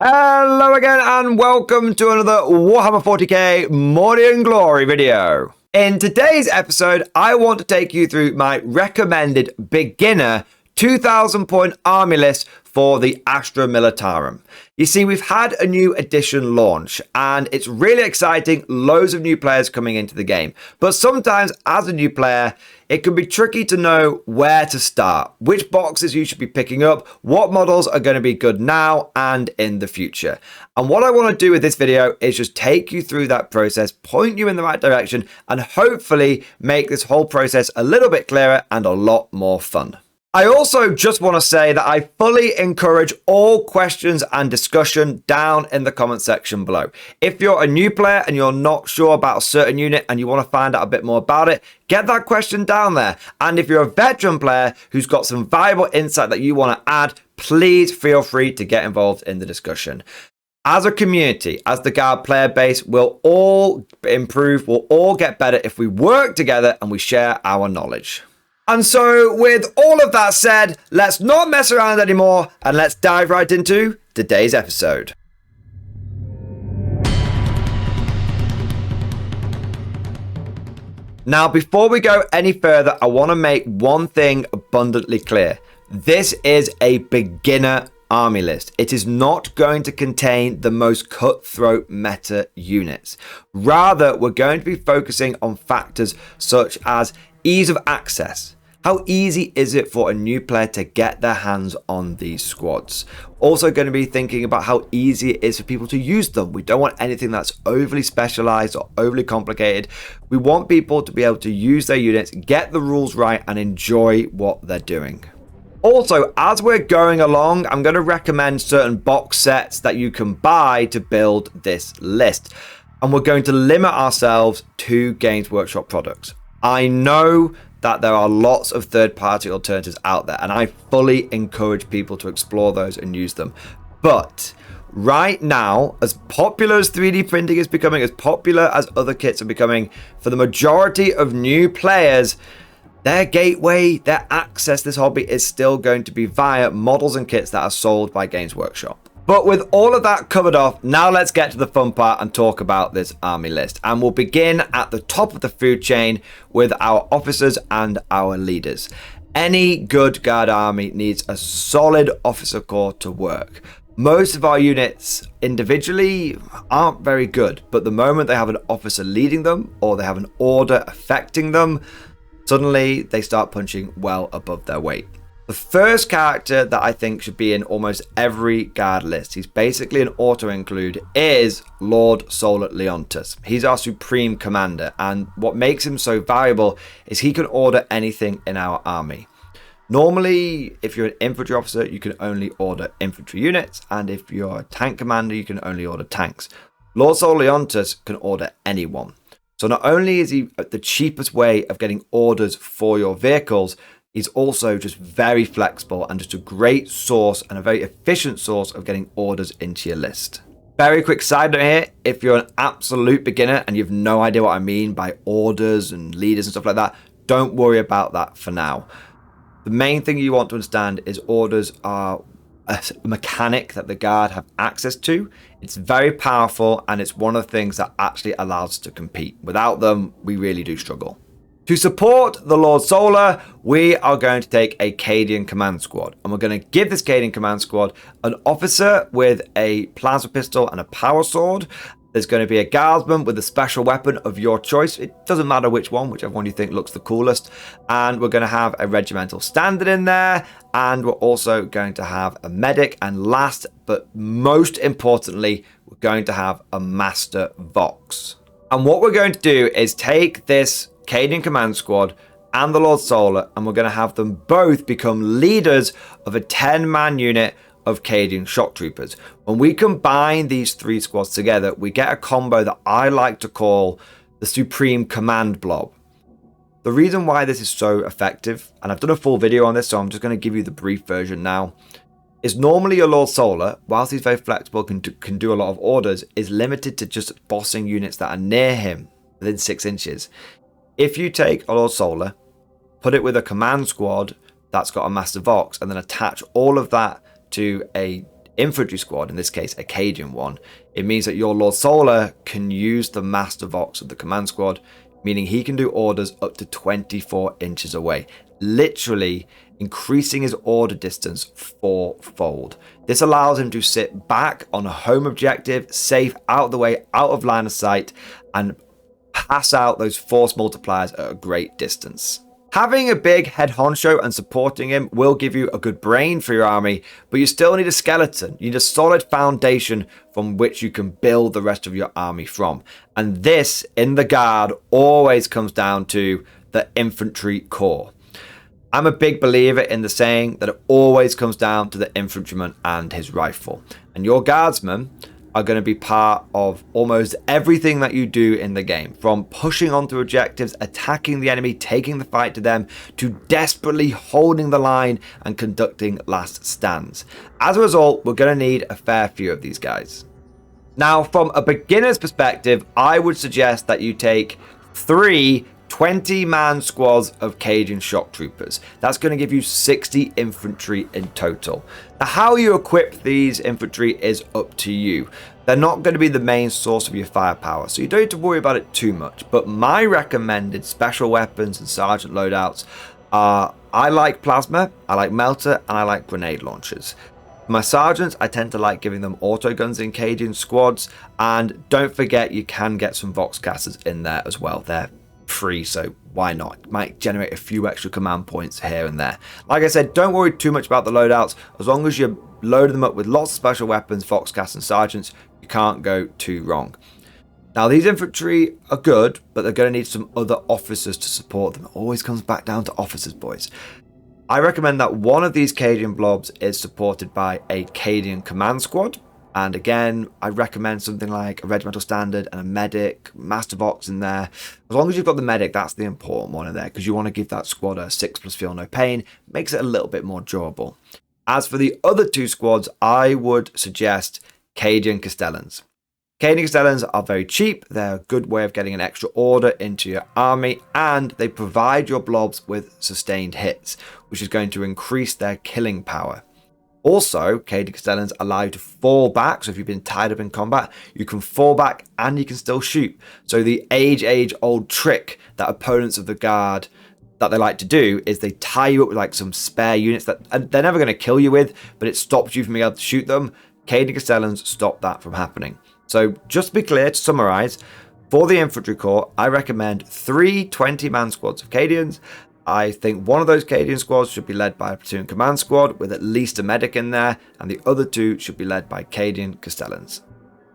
Hello again and welcome to another Warhammer 40k Morning Glory video. In today's episode, I want to take you through my recommended beginner 2000 point army list for the Astra Militarum. You see, we've had a new edition launch and it's really exciting, loads of new players coming into the game. But sometimes as a new player, it can be tricky to know where to start, which boxes you should be picking up, what models are going to be good now and in the future. And what I want to do with this video is just take you through that process, point you in the right direction, and hopefully make this whole process a little bit clearer and a lot more fun. I also just want to say that I fully encourage all questions and discussion down in the comment section below. If you're a new player and you're not sure about a certain unit and you want to find out a bit more about it, get that question down there. And if you're a veteran player who's got some valuable insight that you want to add, please feel free to get involved in the discussion. As a community, as the Guard player base, we'll all improve, we'll all get better if we work together and we share our knowledge. And so with all of that said, let's not mess around anymore and let's dive right into today's episode. Now, before we go any further, I want to make one thing abundantly clear. This is a beginner army list. It is not going to contain the most cutthroat meta units. Rather, we're going to be focusing on factors such as ease of access. How easy is it for a new player to get their hands on these squads? Also going to be thinking about how easy it is for people to use them. We don't want anything that's overly specialized or overly complicated. We want people to be able to use their units, get the rules right, and enjoy what they're doing. Also, as we're going along, I'm going to recommend certain box sets that you can buy to build this list. And we're going to limit ourselves to Games Workshop products. I know that there are lots of third-party alternatives out there, and I fully encourage people to explore those and use them. But right now, as popular as 3D printing is becoming, as popular as other kits are becoming, for the majority of new players, their gateway, their access to this hobby is still going to be via models and kits that are sold by Games Workshop. But with all of that covered off, now let's get to the fun part and talk about this army list. And we'll begin at the top of the food chain with our officers and our leaders. Any good Guard army needs a solid officer corps to work. Most of our units individually aren't very good, but the moment they have an officer leading them or they have an order affecting them, suddenly they start punching well above their weight. The first character that I think should be in almost every Guard list, he's basically an auto-include, is Lord Solar Leontus. He's our supreme commander, and what makes him so valuable is he can order anything in our army. Normally, if you're an infantry officer, you can only order infantry units, and if you're a tank commander, you can only order tanks. Lord Solar Leontus can order anyone. So not only is he the cheapest way of getting orders for your vehicles, he's also just very flexible and just a great source and a very efficient source of getting orders into your list. Very quick side note here, if you're an absolute beginner and you have no idea what I mean by orders and leaders and stuff like that, don't worry about that for now. The main thing you want to understand is orders are a mechanic that the Guard have access to. It's very powerful and it's one of the things that actually allows us to compete. Without them, we really do struggle. To support the Lord Solar, we are going to take a Cadian command squad, and we're going to give this Cadian command squad an officer with a plasma pistol and a power sword. There's going to be a guardsman with a special weapon of your choice. It doesn't matter which one, whichever one you think looks the coolest. And we're going to have a regimental standard in there, and we're also going to have a medic, and last but most importantly, we're going to have a master Vox. And what we're going to do is take this Cadian command squad and the Lord Solar, and we're going to have them both become leaders of a 10-man unit of Cadian shock troopers. When we combine these three squads together, we get a combo that I like to call the Supreme Command Blob. The reason why this is so effective, and I've done a full video on this, so I'm just going to give you the brief version now, is normally your Lord Solar, whilst he's very flexible, can do a lot of orders, is limited to just bossing units that are near him within 6 inches. If you take a Lord Solar, put it with a command squad that's got a Master Vox, and then attach all of that to a infantry squad, in this case a Cadian one, it means that your Lord Solar can use the Master Vox of the command squad, meaning he can do orders up to 24 inches away, literally increasing his order distance fourfold. This allows him to sit back on a home objective, safe, out of the way, out of line of sight, and pass out those force multipliers at a great distance. Having a big head honcho and supporting him will give you a good brain for your army, but you still need a skeleton. You need a solid foundation from which you can build the rest of your army from. And this, in the guard, always comes down to the infantry core. I'm a big believer in the saying that it always comes down to the infantryman and his rifle. And your guardsmen are going to be part of almost everything that you do in the game, from pushing onto objectives, attacking the enemy, taking the fight to them, to desperately holding the line and conducting last stands. As a result, we're going to need a fair few of these guys. Now, from a beginner's perspective, I would suggest that you take 3 20-man squads of Cadian shock troopers. That's going to give you 60 infantry in total. Now, how you equip these infantry is up to you. They're not going to be the main source of your firepower, so you don't need to worry about it too much. But my recommended special weapons and sergeant loadouts are, I like plasma, I like melter, and I like grenade launchers. For my sergeants, I tend to like giving them auto guns in Cadian squads, and don't forget you can get some Vox casters in there as well. They're free, so why not? It might generate a few extra command points here and there. Like I said, don't worry too much about the loadouts. As long as you're loading them up with lots of special weapons, Foxcast and sergeants, you can't go too wrong. Now, these infantry are good, but they're going to need some other officers to support them. It always comes back down to officers, boys. I recommend that one of these Cadian blobs is supported by a Cadian command squad. And again, I recommend something like a regimental standard and a medic, Master Vox in there. As long as you've got the medic, that's the important one in there, because you want to give that squad a 6+ feel no pain. Makes it a little bit more durable. As for the other 2 squads, I would suggest Cadian Castellans. Cadian Castellans are very cheap. They're a good way of getting an extra order into your army, and they provide your blobs with sustained hits, which is going to increase their killing power. Also, Cadian Castellans allow you to fall back, so if you've been tied up in combat, you can fall back and you can still shoot. So the age-old trick that opponents of the guard that they like to do is they tie you up with like some spare units that they're never going to kill you with, but it stops you from being able to shoot them. Cadian Castellans stop that from happening. So just to be clear, to summarize, for the infantry corps, I recommend 3 20-man squads of Cadians. I think one of those Cadian squads should be led by a platoon command squad with at least a medic in there, and the other 2 should be led by Cadian Castellans.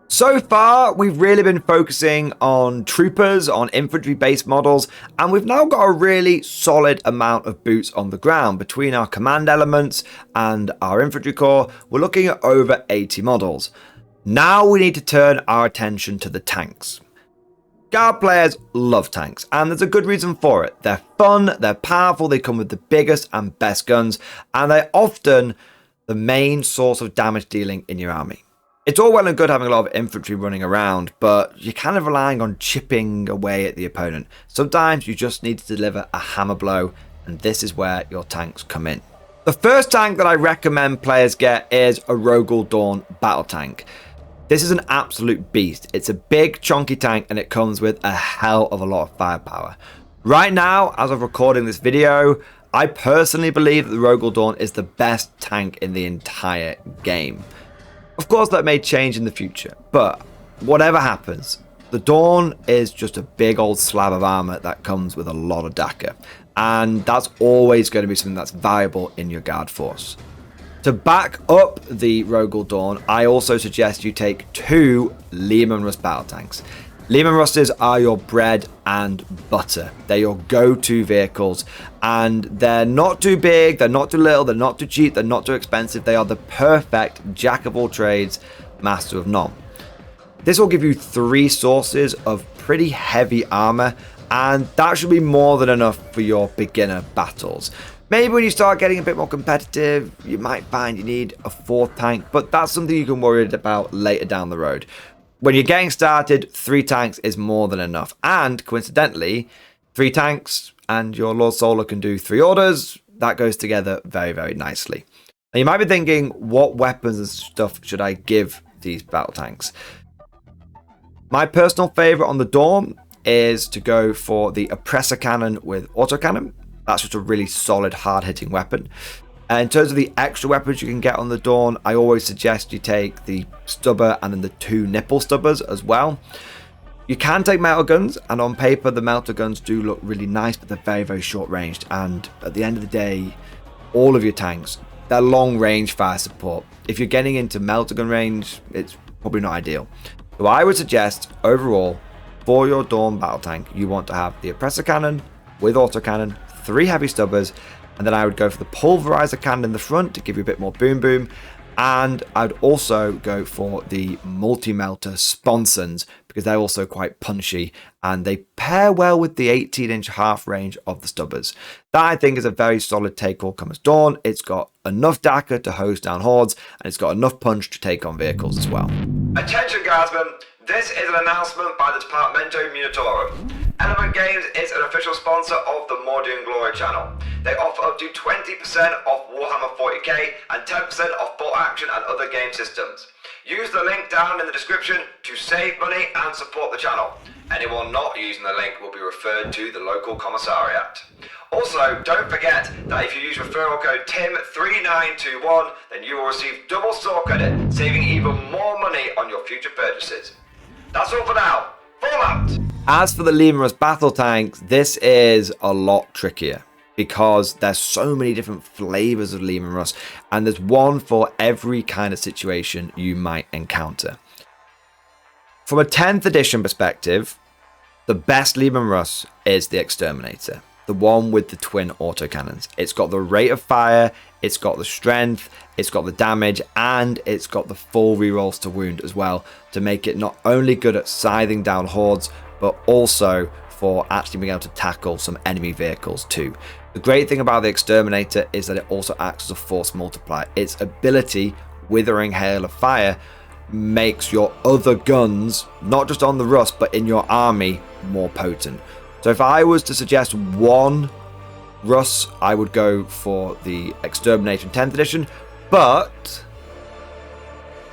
So far, we've really been focusing on troopers, on infantry-based models, and we've now got a really solid amount of boots on the ground. Between our command elements and our infantry corps, we're looking at over 80 models. Now we need to turn our attention to the tanks. Guard players love tanks, and there's a good reason for it. They're fun, they're powerful, they come with the biggest and best guns, and they're often the main source of damage dealing in your army. It's all well and good having a lot of infantry running around, but you're kind of relying on chipping away at the opponent. Sometimes you just need to deliver a hammer blow, and this is where your tanks come in. The first tank that I recommend players get is a Rogal Dawn battle tank. This is an absolute beast. It's a big, chunky tank, and it comes with a hell of a lot of firepower. Right now, as of recording this video, I personally believe that the Rogal Dawn is the best tank in the entire game. Of course, that may change in the future, but whatever happens, the Dawn is just a big old slab of armor that comes with a lot of DACA, and that's always going to be something that's valuable in your guard force. To back up the Rogal Dawn, I also suggest you take 2 Lehman Russ battle tanks. Lehman Russes are your bread and butter. They're your go-to vehicles, and they're not too big, they're not too little, they're not too cheap, they're not too expensive. They are the perfect jack of all trades, master of none. This will give you 3 sources of pretty heavy armor, and that should be more than enough for your beginner battles. Maybe when you start getting a bit more competitive, you might find you need a 4th tank, but that's something you can worry about later down the road. When you're getting started, 3 tanks is more than enough. And coincidentally, 3 tanks and your Lord Solar can do 3 orders. That goes together very, very nicely. Now you might be thinking, what weapons and stuff should I give these battle tanks? My personal favorite on the Dawn is to go for the Oppressor Cannon with autocannon. That's just a really solid, hard-hitting weapon. And in terms of the extra weapons you can get on the Dawn, I always suggest you take the stubber and then the 2 nipple stubbers as well. You can take melter guns, and on paper the melter guns do look really nice, but they're very, very short ranged. And at the end of the day, all of your tanks, they're long range fire support. If you're getting into melter gun range, it's probably not ideal. So I would suggest overall, for your Dawn battle tank, you want to have the Oppressor Cannon with autocannon, 3 heavy stubbers, and then I would go for the Pulverizer Cannon in the front to give you a bit more boom boom. And I'd also go for the multi-melter Sponsons because they're also quite punchy and they pair well with the 18-inch half range of the stubbers. That I think is a very solid take all comers Dawn. It's got enough DACA to hose down hordes and it's got enough punch to take on vehicles as well. Attention guardsmen, this is an announcement by the Departamento Militarum. Element Games is an official sponsor of the Mordian Glory channel. They offer up to 20% off Warhammer 40k and 10% off Bolt Action and other game systems. Use the link down in the description to save money and support the channel. Anyone not using the link will be referred to the local commissariat. Also, don't forget that if you use referral code TIM3921, then you will receive double store credit, saving even more money on your future purchases. That's all for now. Fallout! As for the Leman Russ battle tanks, this is a lot trickier because there's so many different flavors of Leman Russ and there's one for every kind of situation you might encounter. From a 10th edition perspective, the best Leman Russ is the Exterminator, the one with the twin autocannons. It's got the rate of fire, it's got the strength, it's got the damage, and it's got the full rerolls to wound as well to make it not only good at scything down hordes, but also for actually being able to tackle some enemy vehicles too. The great thing about the Exterminator is that it also acts as a force multiplier. Its ability, Withering Hail of Fire, makes your other guns, not just on the Russ, but in your army, more potent. So if I was to suggest one Russ, I would go for the Exterminator in 10th edition, but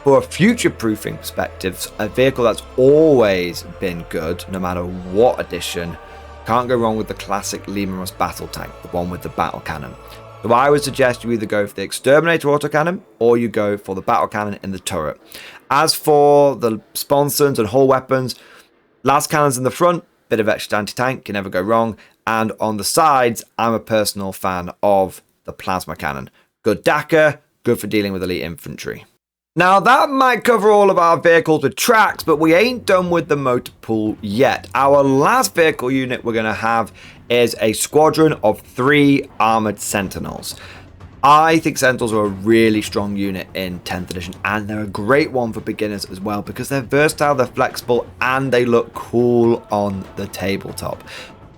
for a future-proofing perspective, a vehicle that's always been good, no matter what edition, can't go wrong with the classic Leman Russ battle tank, the one with the battle cannon. So I would suggest you either go for the Exterminator autocannon, or you go for the battle cannon in the turret. As for the sponsons and hull weapons, las cannons in the front, bit of extra anti-tank, can never go wrong. And on the sides, I'm a personal fan of the plasma cannon. Good DACA, good for dealing with elite infantry. Now that might cover all of our vehicles with tracks, but we ain't done with the motor pool yet. Our last vehicle unit we're going to have is a squadron of 3 armored sentinels. I think sentinels are a really strong unit in 10th edition, and they're a great one for beginners as well because they're versatile, they're flexible, and they look cool on the tabletop.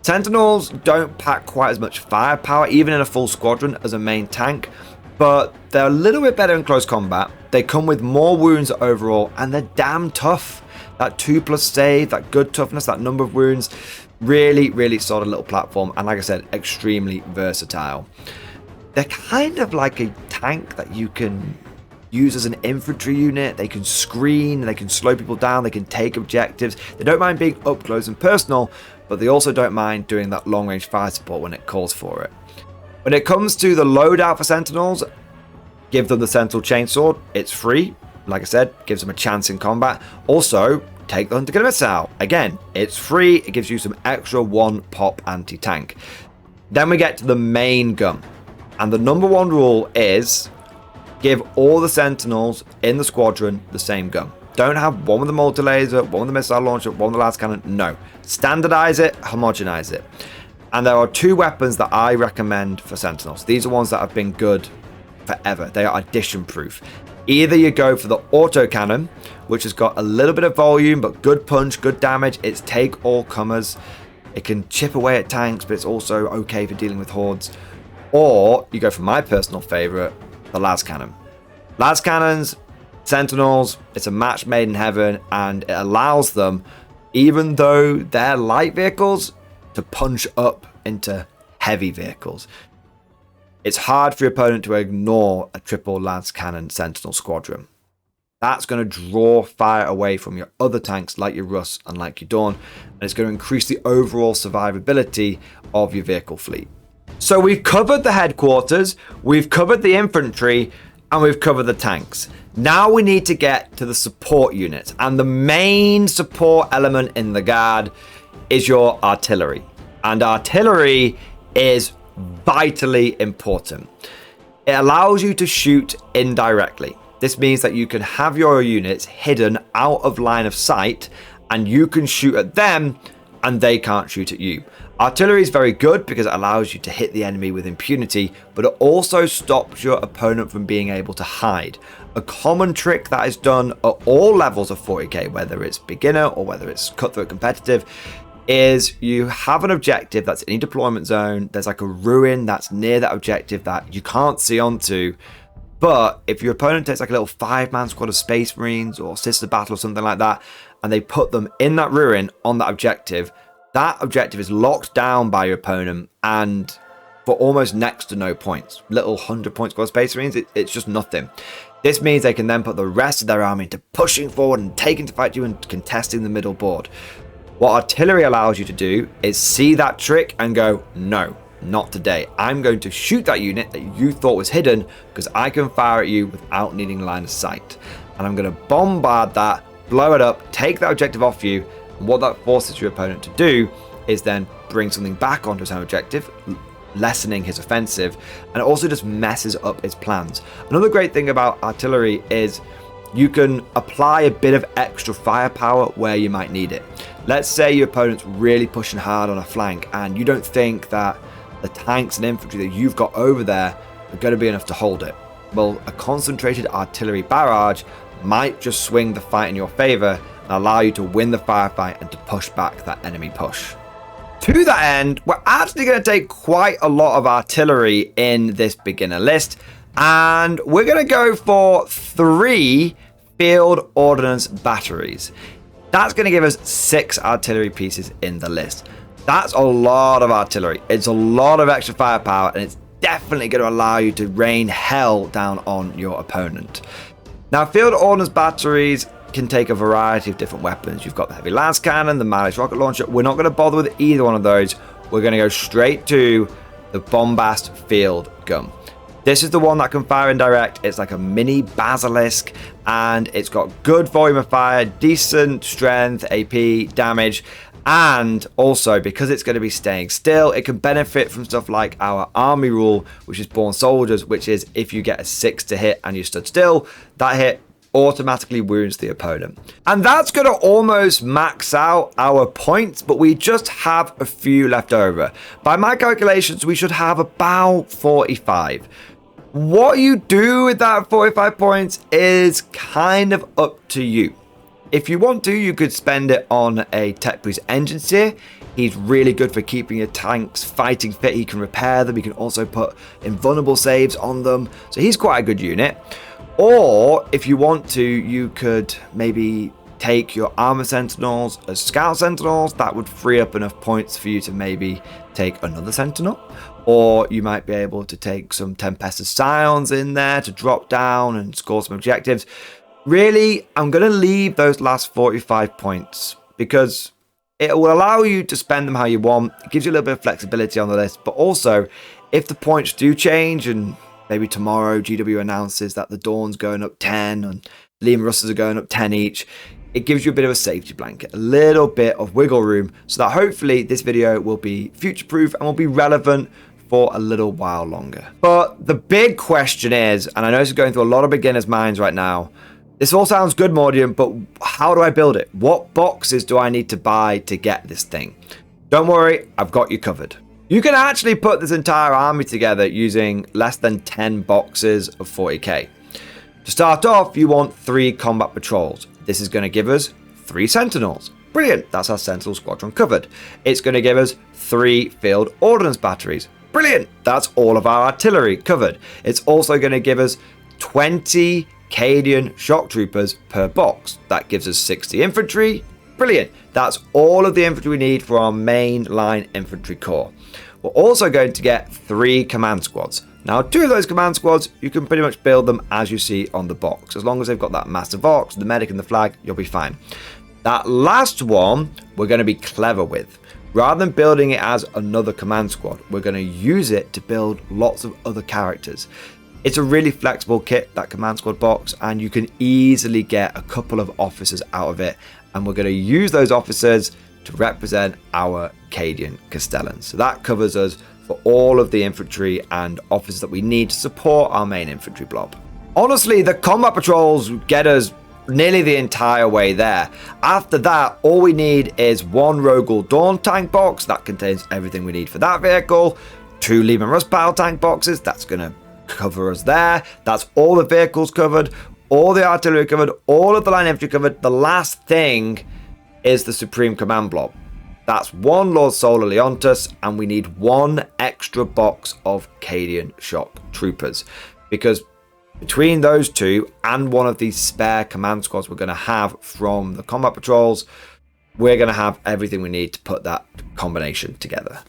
Sentinels don't pack quite as much firepower, even in a full squadron, as a main tank, but they're a little bit better in close combat. They come with more wounds overall, and they're damn tough. That 2+ save, that good toughness, that number of wounds, really, really solid little platform, and like I said, extremely versatile. They're kind of like a tank that you can use as an infantry unit. They can screen, they can slow people down, they can take objectives. They don't mind being up close and personal, but they also don't mind doing that long-range fire support when it calls for it. When it comes to the loadout for Sentinels, give them the Sentinel Chainsword. It's free. Like I said, gives them a chance in combat. Also, take the Hunter Killer Missile. Again, it's free. It gives you some extra 1-pop anti-tank. Then we get to the main gun. And the number 1 rule is give all the Sentinels in the squadron the same gun. Don't have one with the multi-laser, one with the missile launcher, one with the las cannon. No. Standardize it, homogenize it. And there are 2 weapons that I recommend for Sentinels. These are ones that have been good forever. They are addition proof. Either you go for the autocannon, which has got a little bit of volume, but good punch, good damage. It's take all comers. It can chip away at tanks, but it's also okay for dealing with hordes. Or you go for my personal favorite, the las cannon. Las cannons, Sentinels, it's a match made in heaven, and it allows them, even though they're light vehicles, to punch up into heavy vehicles. it's hard for your opponent to ignore a triple lance cannon sentinel squadron. That's going to draw fire away from your other tanks like your Russ and like your Dawn, and it's going to increase the overall survivability of your vehicle fleet. So we've covered the headquarters, we've covered the infantry, and we've covered the tanks. Now we need to get to the support units, and the main support element in the Guard is your artillery. And artillery is vitally important. It allows you to shoot indirectly. This means that you can have your units hidden out of line of sight, and you can shoot at them and they can't shoot at you. Artillery is very good because it allows you to hit the enemy with impunity, but it also stops your opponent from being able to hide. A common trick that is done at all levels of 40k, whether it's beginner or whether it's cutthroat competitive, is you have an objective that's in a deployment zone. There's like a ruin that's near that objective that you can't see onto. But if your opponent takes like a little 5-man squad of Space Marines or Sister Battle or something like that, and they put them in that ruin on that objective is locked down by your opponent, and for almost next to no points. Little 100-point squad of Space Marines, it's just nothing. This means they can then put the rest of their army into pushing forward and taking to fight you and contesting the middle board. What artillery allows you to do is see that trick and go, no, not today. I'm going to shoot that unit that you thought was hidden because I can fire at you without needing line of sight. And I'm going to bombard that, blow it up, take that objective off you. And what that forces your opponent to do is then bring something back onto his own objective, lessening his offensive, and it also just messes up his plans. Another great thing about artillery is you can apply a bit of extra firepower where you might need it. Let's say your opponent's really pushing hard on a flank and you don't think that the tanks and infantry that you've got over there are going to be enough to hold it. Well, a concentrated artillery barrage might just swing the fight in your favor and allow you to win the firefight and to push back that enemy push. To that end, we're actually going to take quite a lot of artillery in this beginner list, and we're going to go for 3 field ordnance batteries. That's going to give us 6 artillery pieces in the list. That's a lot of artillery. It's a lot of extra firepower, and it's definitely going to allow you to rain hell down on your opponent. Now, field ordnance batteries can take a variety of different weapons. You've got the heavy lance cannon, the mileage rocket launcher. We're not going to bother with either one of those. We're going to go straight to the bombast field gun. This is the one that can fire indirect. It's like a mini basilisk, and it's got good volume of fire, decent strength, AP, damage, and also because it's going to be staying still, it can benefit from stuff like our army rule, which is Born Soldiers, which is if you get a 6 to hit and you stood still, that hit automatically wounds the opponent. And that's going to almost max out our points, but we just have a few left over. By my calculations, we should have about 45. What you do with that 45 points is kind of up to you. If you want to, you could spend it on a Tech Boost Engine Seer. He's really good for keeping your tanks fighting fit. He can repair them. He can also put invulnerable saves on them. So he's quite a good unit. Or if you want to, you could maybe take your armor sentinels as scout sentinels. That would free up enough points for you to maybe take another sentinel. Or you might be able to take some Tempestus Scions in there to drop down and score some objectives. Really, I'm going to leave those last 45 points because it will allow you to spend them how you want. It gives you a little bit of flexibility on the list. But also, if the points do change and maybe tomorrow GW announces that the Dawn's going up 10 and Liam Russes are going up 10 each, it gives you a bit of a safety blanket, a little bit of wiggle room, so that hopefully this video will be future-proof and will be relevant for a little while longer. But the big question is, and I know this is going through a lot of beginners' minds right now, this all sounds good, Mordian, but how do I build it? What boxes do I need to buy to get this thing? Don't worry, I've got you covered. You can actually put this entire army together using less than 10 boxes of 40k. To start off, you want 3 combat patrols. This is going to give us 3 sentinels. Brilliant, that's our sentinel squadron covered. It's going to give us 3 field ordnance batteries. Brilliant, that's all of our artillery covered. It's also going to give us 20 Cadian shock troopers per box. That gives us 60 infantry. Brilliant, that's all of the infantry we need for our main line infantry corps. We're also going to get 3 command squads. Now, 2 of those command squads, you can pretty much build them as you see on the box. As long as they've got that massive ox, the medic and the flag, you'll be fine. That last one, we're going to be clever with. Rather than building it as another command squad, we're going to use it to build lots of other characters. It's a really flexible kit, that command squad box, and you can easily get a couple of officers out of it. And we're going to use those officers to represent our Cadian Castellans. So that covers us for all of the infantry and officers that we need to support our main infantry blob. Honestly, the combat patrols get us nearly the entire way there. After that, all we need is 1 Rogel Dawn tank box that contains everything we need for that vehicle, 2 Lehman Russ battle tank boxes, that's going to cover us there. That's all the vehicles covered, all the artillery covered, all of the line infantry covered. The last thing is the Supreme Command blob. That's 1 Lord Solar Leontus, and we need 1 extra box of Cadian Shock Troopers, because between those 2 and 1 of these spare command squads we're going to have from the combat patrols, we're going to have everything we need to put that combination together.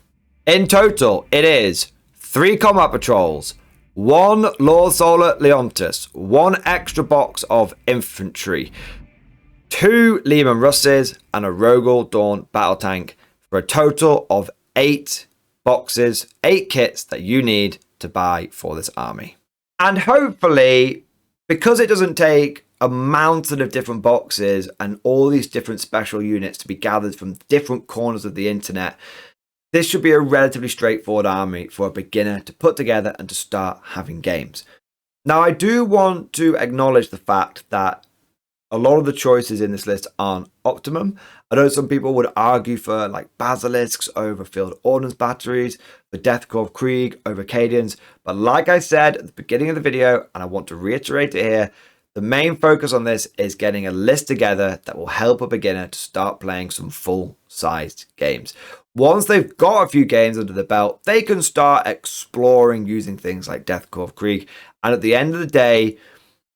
In total, it is 3 combat patrols, 1 Lord Solar Leontus, 1 extra box of infantry, 2 Lehman Russes, and a Rogel Dawn battle tank, for a total of 8 boxes, 8 kits that you need to buy for this army. And hopefully, because it doesn't take a mountain of different boxes and all these different special units to be gathered from different corners of the internet, this should be a relatively straightforward army for a beginner to put together and to start having games. Now, I do want to acknowledge the fact that a lot of the choices in this list aren't optimum. I know some people would argue for like basilisks over field ordnance batteries, for Death Corps Krieg over Cadians, but like I said at the beginning of the video, and I want to reiterate it here, the main focus on this is getting a list together that will help a beginner to start playing some full-sized games. Once they've got a few games under the belt, they can start exploring using things like Death Corps Krieg, and at the end of the day,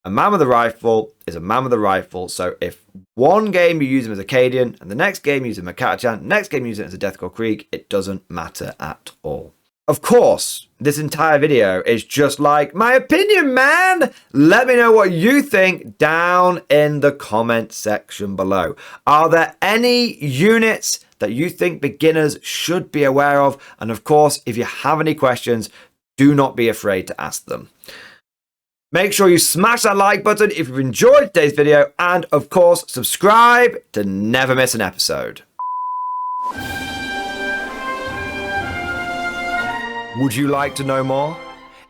a man with a rifle is a man with a rifle. So if one game you use him as a Cadian, and the next game you use him as a Catachan, next game you use him as a Death Corps Krieg, it doesn't matter at all. Of course, this entire video is just like my opinion, man. Let me know what you think down in the comment section below. Are there any units that you think beginners should be aware of? And of course, if you have any questions, do not be afraid to ask them. Make sure you smash that like button if you've enjoyed today's video, and of course, subscribe to never miss an episode. Would you like to know more?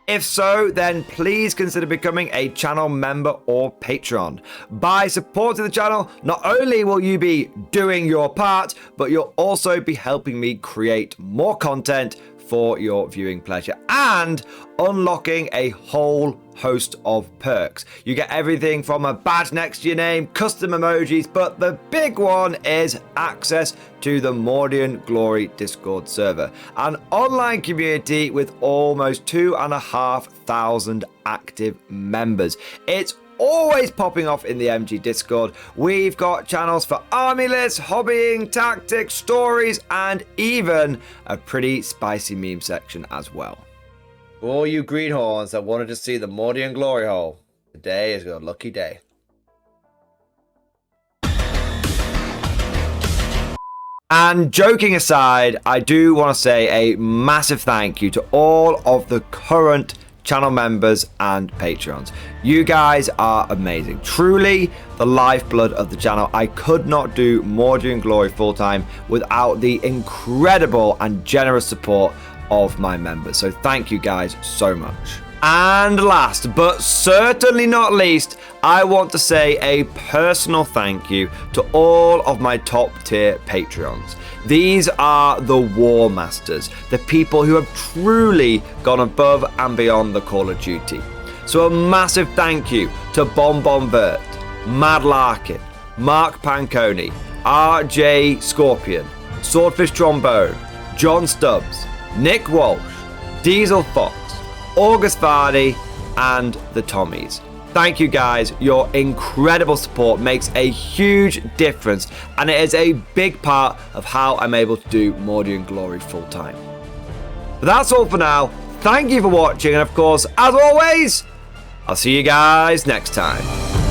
If so, then please consider becoming a channel member or patron. By supporting the channel, not only will you be doing your part, but you'll also be helping me create more content for your viewing pleasure and unlocking a whole host of perks. You get everything from a badge next to your name, custom emojis, but the big one is access to the Mordian Glory Discord server, an online community with almost 2,500 active members. It's always popping off in the MG Discord. We've got channels for army lists, hobbying, tactics, stories, and even a pretty spicy meme section as well. For all you greenhorns that wanted to see the Mordian glory hole, today is your lucky day. And joking aside, I do want to say a massive thank you to all of the current channel members and patrons. You guys are amazing, truly the lifeblood of the channel. I could not do Mordian Glory full-time without the incredible and generous support of my members, so thank you guys so much. And last but certainly not least, I want to say a personal thank you to all of my top tier Patreons. These are the War Masters, the people who have truly gone above and beyond the Call of Duty. So a massive thank you to Bon Bon Vert, Mad Larkin, Mark Panconi, RJ Scorpion, Swordfish Trombone, John Stubbs, Nick Walsh, Diesel Fox, August Vardy, and the Tommies. Thank you guys, your incredible support makes a huge difference, and it is a big part of how I'm able to do Mordian Glory full time. But that's all for now. thank you for watching, and of course, as always, I'll see you guys next time.